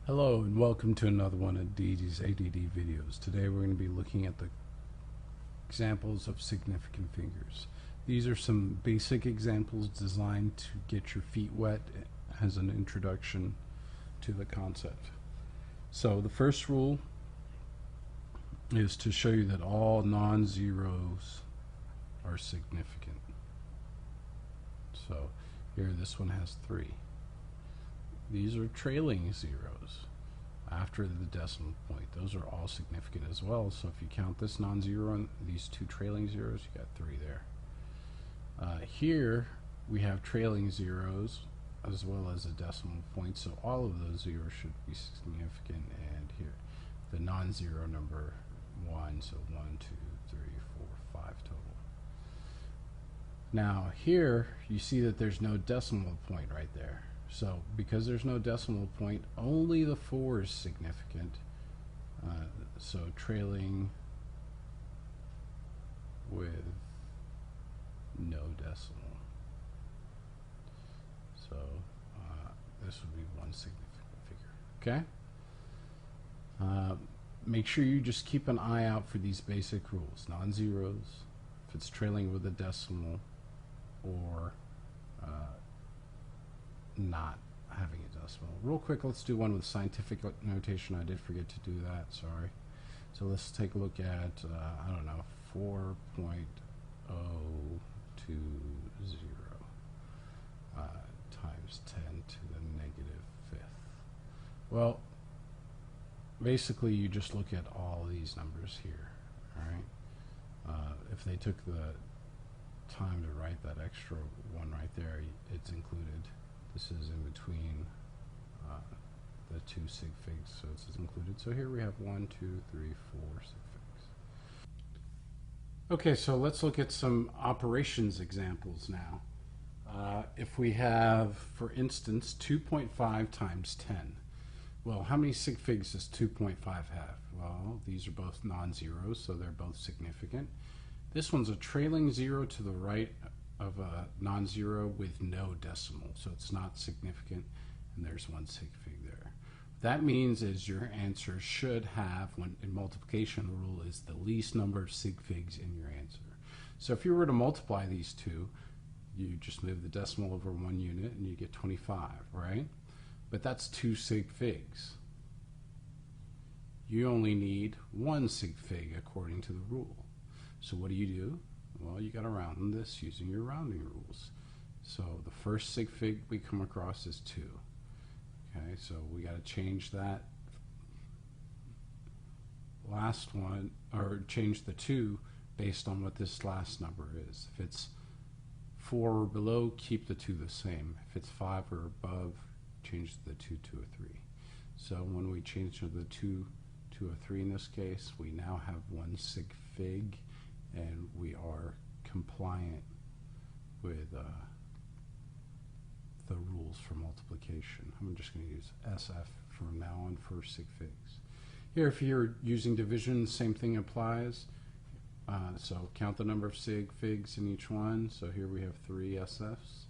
Hello and welcome to another one of Dee's ADD videos. Today we're going to be looking at the examples of significant figures. These are some basic examples designed to get your feet wet as an introduction to the concept. So the first rule is to show you that all non-zeros are significant. So here this one has 3. These are trailing zeros after the decimal point. Those are all significant as well. So if you count this non-zero and these 2 trailing zeros, you got 3 there. Here we have trailing zeros as well as a decimal point, so all of those zeros should be significant. And here the non-zero number 1, so 1, 2, 3, 4, 5 total. Now here you see that there's no decimal point right there. So because there's no decimal point, only the 4 is significant. So trailing with no decimal. So this would be one significant figure. Okay? Make sure you just keep an eye out for these basic rules. Non-zeros, if it's trailing with a decimal, or not having a decimal. Real quick, let's do one with scientific notation. I did forget to do that, sorry. So let's take a look at, I don't know, 4.020 times 10 to the negative 5th. Well, basically you just look at all these numbers here, alright? If they took the time to write that extra one right there, it's included. This is in between the 2 sig figs, so it's included. So here we have 1, 2, 3, 4 sig figs. Okay, so let's look at some operations examples now. If we have, for instance, 2.5 times 10. Well, how many sig figs does 2.5 have? Well, these are both non-zeros, so they're both significant. This one's a trailing zero to the right of a non-zero with no decimal, so it's not significant, and there's one sig fig there. What that means is your answer should have, when in multiplication, the rule is the least number of sig figs in your answer. So if you were to multiply these two, you just move the decimal over 1 unit and you get 25, right? But that's 2 sig figs. You only need 1 sig fig according to the rule. So what do? Well, you got to round this using your rounding rules. So the first sig fig we come across is 2. Okay, so we got to change that last one, or change the 2 based on what this last number is. If it's 4 or below, keep the 2 the same. If it's 5 or above, change the 2 to a 3. So when we change the 2 to a 3 in this case, we now have 1 sig fig, and we are compliant with the rules for multiplication. I'm just going to use SF from now on for sig figs. Here, if you're using division, the same thing applies. So count the number of sig figs in each one. So here we have 3 SFs.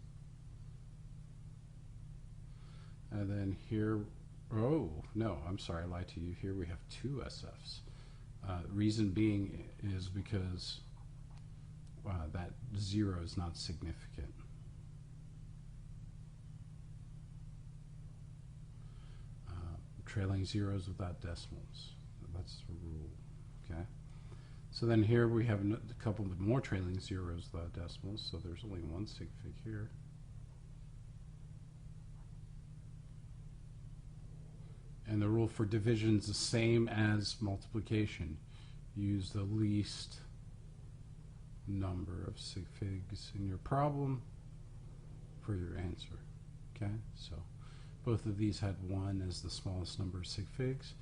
And then here, oh, no, I'm sorry, I lied to you. Here we have 2 SFs. Reason being is because that 0 is not significant. Trailing zeros without decimals. That's the rule. Okay. So then here we have a couple of more trailing zeros without decimals. So there's only 1 sig fig here. And the rule for division is the same as multiplication. Use the least number of sig figs in your problem for your answer. Okay, so both of these had 1 as the smallest number of sig figs.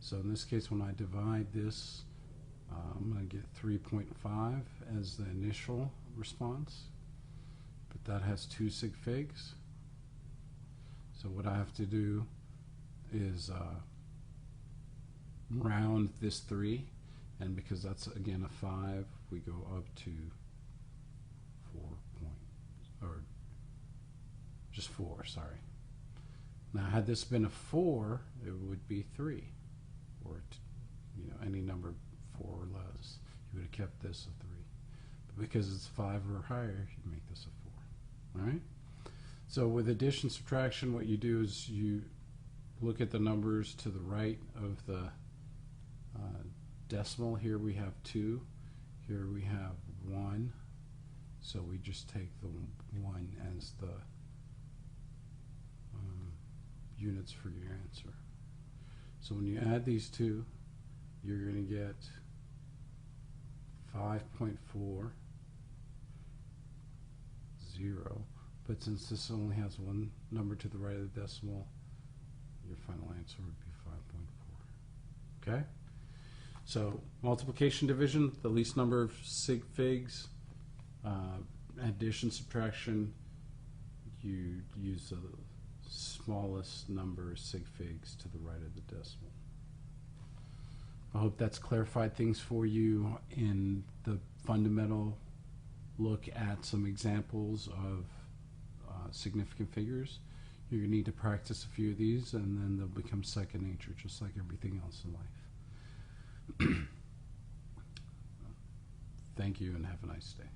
So in this case, when I divide this, I'm going to get 3.5 as the initial response, but that has 2 sig figs. So what I have to do is round this 3, and because that's again a 5, we go up to 4 point, or just 4, sorry. Now, had this been a 4, it would be 3, or any number 4 or less. You would have kept this a 3. But because it's 5 or higher, you make this a 4. All right? So with addition subtraction, what you do is you look at the numbers to the right of the decimal. Here we have 2. Here we have 1. So we just take the 1 as the units for your answer. So when you add these two, you're going to get 5.40. But since this only has one number to the right of the decimal, your final answer would be 5.4. Okay? So multiplication, division, the least number of sig figs. Addition, subtraction, you use the smallest number of sig figs to the right of the decimal. I hope that's clarified things for you in the fundamental look at some examples of significant figures. You're going to need to practice a few of these, and then they'll become second nature, just like everything else in life. Thank you, and have a nice day.